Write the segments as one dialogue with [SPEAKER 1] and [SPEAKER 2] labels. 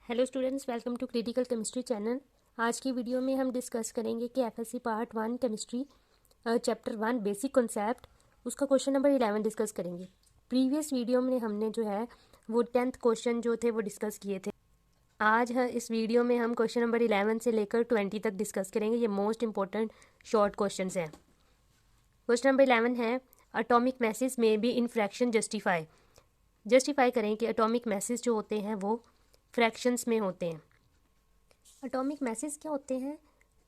[SPEAKER 1] Hello students, welcome to critical chemistry channel. आज की video में हम डिस्कस करेंगे कि FSc part 1 chemistry chapter 1 basic concept उसका क्वेश्चन नंबर 11 डिस्कस करेंगे। प्रीवियस वीडियो में हमने जो है वो 10th क्वेश्चन जो थे वो डिस्कस किए थे। आज इस वीडियो में हम क्वेश्चन नंबर 11 से लेकर 20 तक डिस्कस करेंगे। ये मोस्ट इंपॉर्टेंट शॉर्ट क्वेश्चन हैं। क्वेश्चन नंबर 11 है, अटोमिक मैसेज में बी इन फ्रैक्शन जस्टिफाई करें कि अटोमिक मैसेज जो होते हैं वो फ्रैक्शंस में होते हैं। एटॉमिक मैसेज क्या होते हैं?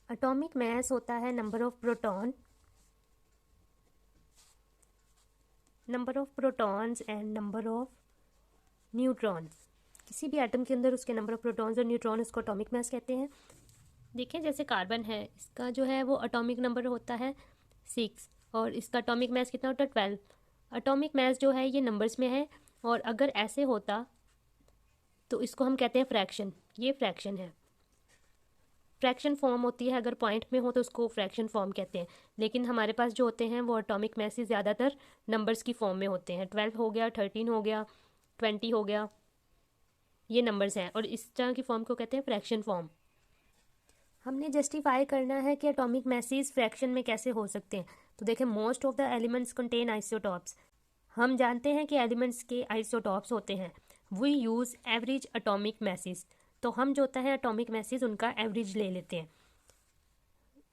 [SPEAKER 1] एटॉमिक मैस होता है number of protons and number of neutrons. किसी भी एटम के अंदर उसके नंबर ऑफ प्रोटॉन्स और न्यूट्रॉन, इसको एटॉमिक मैस कहते हैं। देखिए, जैसे कार्बन है, इसका जो है वो एटॉमिक नंबर होता है 6 और इसका एटॉमिक मैस कितना होता है 12। एटॉमिक मैस जो है ये नंबर्स में है, और अगर ऐसे होता तो इसको हम कहते हैं फ्रैक्शन। ये फ्रैक्शन है, फ्रैक्शन फॉर्म होती है। अगर पॉइंट में हो तो उसको फ्रैक्शन फॉर्म कहते हैं, लेकिन हमारे पास जो होते हैं वो एटॉमिक मैसेज ज़्यादातर नंबर्स की फॉर्म में होते हैं। 12 हो गया, 13 हो गया, 20 हो गया, ये नंबर्स हैं, और इस तरह की फॉर्म को कहते हैं फ्रैक्शन फॉर्म। हमने जस्टिफाई करना है कि एटॉमिक मैसेज फ्रैक्शन में कैसे हो सकते हैं। तो देखें, most of the elements contain isotopes. हम जानते हैं कि एलिमेंट्स के आइसोटॉप्स होते हैं। We use average atomic masses, तो हम जो होता है एटॉमिक मैसेज उनका एवरेज ले लेते हैं।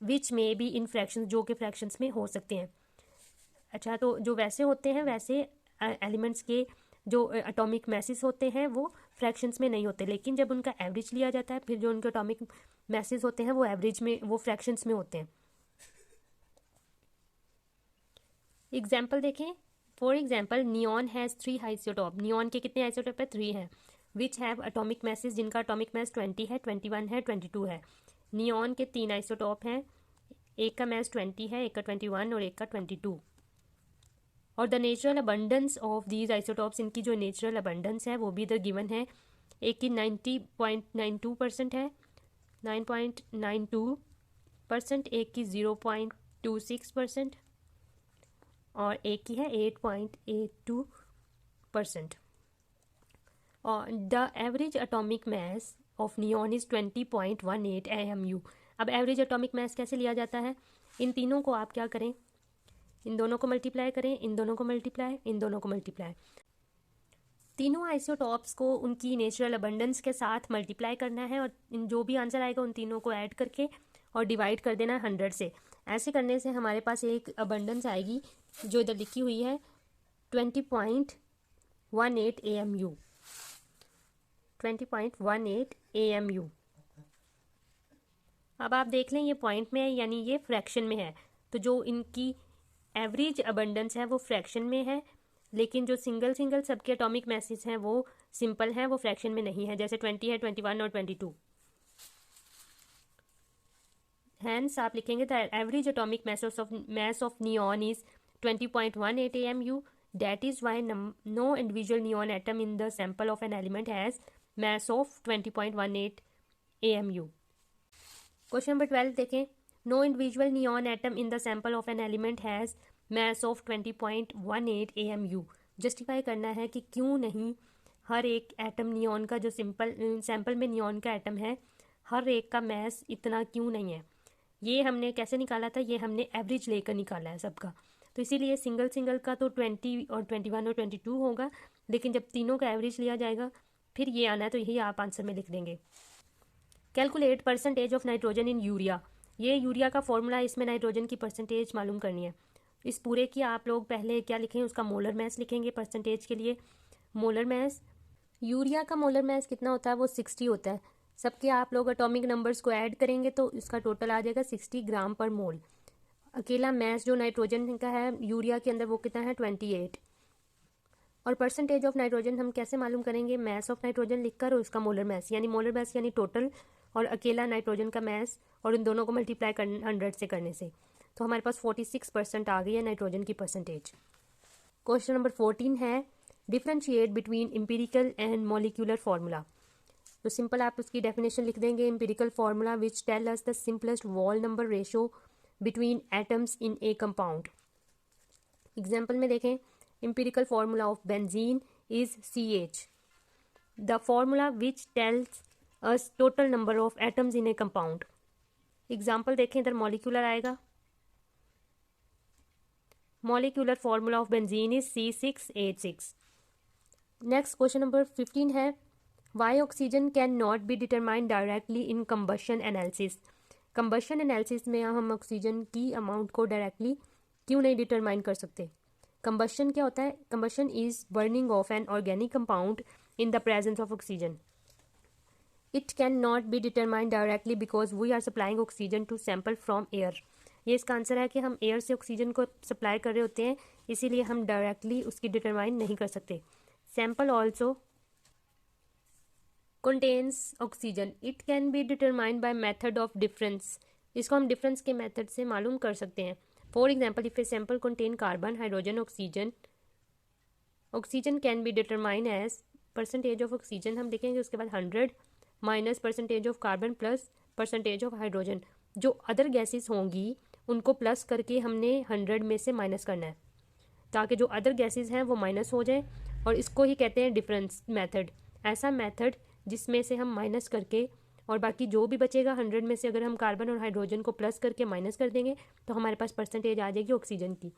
[SPEAKER 1] विच में बी इन फ्रैक्शंस, जो कि फ्रैक्शंस में हो सकते हैं। अच्छा, तो जो वैसे होते हैं वैसे एलिमेंट्स के जो एटॉमिक मैसेज होते हैं वो फ्रैक्शंस में नहीं होते, लेकिन जब उनका एवरेज लिया जाता है फिर जो उनके एटॉमिक मैसेज होते हैं वो एवरेज में, वो फ्रैक्शंस में होते हैं। एग्जाम्पल देखें, for example neon has 3 isotope. Neon के कितने आइसोटॉप है? 3 हैं। विच हैव एटॉमिक मैसेज, जिनका एटॉमिक मैस 20 है, 21 है, 22 है। नियॉन के 3 आइसोटॉप हैं, एक का मैस 20 है, एक का 21 और एक का 22। और the natural abundance of these isotopes, इनकी जो नेचुरल अबंडेंस है वो भी इधर गिवन है। एक की 90.92% है, 9.92%, एक की 0.26% और एक की है 8.82%। और the average atomic mass of neon is 20.18 AMU। अब एवरेज एटॉमिक मैस कैसे लिया जाता है? इन तीनों को आप क्या करें, इन दोनों को मल्टीप्लाई करें, इन दोनों को मल्टीप्लाई, इन दोनों को मल्टीप्लाई। तीनों आइसोटॉप्स को उनकी नेचुरल अबंडेंस के साथ मल्टीप्लाई करना है, और इन जो भी आंसर आएगा उन तीनों को ऐड करके और डिवाइड कर देना 100 से। ऐसे करने से हमारे पास एक अबंडेंस आएगी जो इधर लिखी हुई है 20.18 AMU। 20.18 AMU। अब आप देख लें, ये पॉइंट में है यानी ये फ्रैक्शन में है, तो जो इनकी एवरेज अबंडेंस है वो फ्रैक्शन में है, लेकिन जो सिंगल सबके एटॉमिक मैसेज हैं वो सिंपल हैं, वो फ्रैक्शन में नहीं है। जैसे 20 है, 21 और 22। हैंस आप लिखेंगे the average atomic mass of neon is 20.18 AMU। That is why no individual neon atom in the sample of an element has mass of 20.18 AMU। Question number 12 देखें, no individual neon atom in the sample of an element has mass of 20.18 AMU। Justify करना है कि क्यों नहीं हर एक atom neon का, जो sample में नियॉन का एटम है, हर एक का मैस इतना क्यों नहीं है। ये हमने कैसे निकाला था? ये हमने एवरेज लेकर निकाला है सबका, तो इसीलिए सिंगल का तो 20 और 21 और 22 होगा, लेकिन जब तीनों का एवरेज लिया जाएगा फिर ये आना है, तो यही आप आंसर में लिख देंगे। Calculate percentage of nitrogen in urea. ये यूरिया का फॉर्मूला है, इसमें नाइट्रोजन की परसेंटेज मालूम करनी है। इस पूरे की आप लोग पहले क्या लिखें, उसका मोलर मैस लिखेंगे परसेंटेज के लिए। मोलर मैस, यूरिया का मोलर मैस कितना होता है? वो 60 होता है। सबके आप लोग एटॉमिक नंबर्स को ऐड करेंगे तो इसका टोटल आ जाएगा 60 ग्राम पर मोल। अकेला मैस जो नाइट्रोजन का है यूरिया के अंदर वो कितना है? 28। और परसेंटेज ऑफ नाइट्रोजन हम कैसे मालूम करेंगे? मैस ऑफ नाइट्रोजन लिखकर और उसका मोलर मैस यानी टोटल और अकेला नाइट्रोजन का मैस, और इन दोनों को मल्टीप्लाई कर 100 से करने से, तो हमारे पास 46% आ गई है नाइट्रोजन की परसेंटेज। क्वेश्चन नंबर 14 है, differentiate between empirical and molecular formula. तो सिंपल आप उसकी डेफिनेशन लिख देंगे, empirical formula which tell us the simplest whole number ratio between atoms in a compound. Example में देखें, empirical formula of benzene is CH। The formula which tells us total number of atoms in a compound. Example देखें, इधर molecular आएगा, molecular formula of benzene is C6H6। Next question number 15 है, Y oxygen can not be determined directly in combustion analysis. Combustion analysis में हम oxygen की amount को directly क्यों नहीं डिटरमाइन कर सकते। कंबशन क्या होता है? Combustion is burning of an organic compound in the presence of oxygen. It can not be determined directly because we are supplying oxygen to sample from air. ये इसका आंसर है कि हम एयर से ऑक्सीजन को सप्लाई कर रहे होते हैं, इसीलिए हम डायरेक्टली उसकी डिटरमाइन नहीं कर सकते। Sample also contains oxygen, it can be determined by method of difference। इसको हम डिफरेंस के मेथड से मालूम कर सकते हैं। For example, if a sample contain carbon, hydrogen, oxygen, oxygen can be determine as percentage of oxygen. हम देखेंगे उसके बाद 100 minus percentage of carbon plus percentage of hydrogen. जो अदर गैसेस होंगी उनको प्लस करके हमने 100 में से माइनस करना है, ताकि जो अदर गैसेस हैं वो माइनस हो जाए, और इसको ही कहते हैं डिफरेंस मेथड। ऐसा मेथड जिसमें से हम माइनस करके और बाकी जो भी बचेगा 100 में से अगर हम कार्बन और हाइड्रोजन को प्लस करके माइनस कर देंगे तो हमारे पास परसेंटेज आ जाएगी ऑक्सीजन की।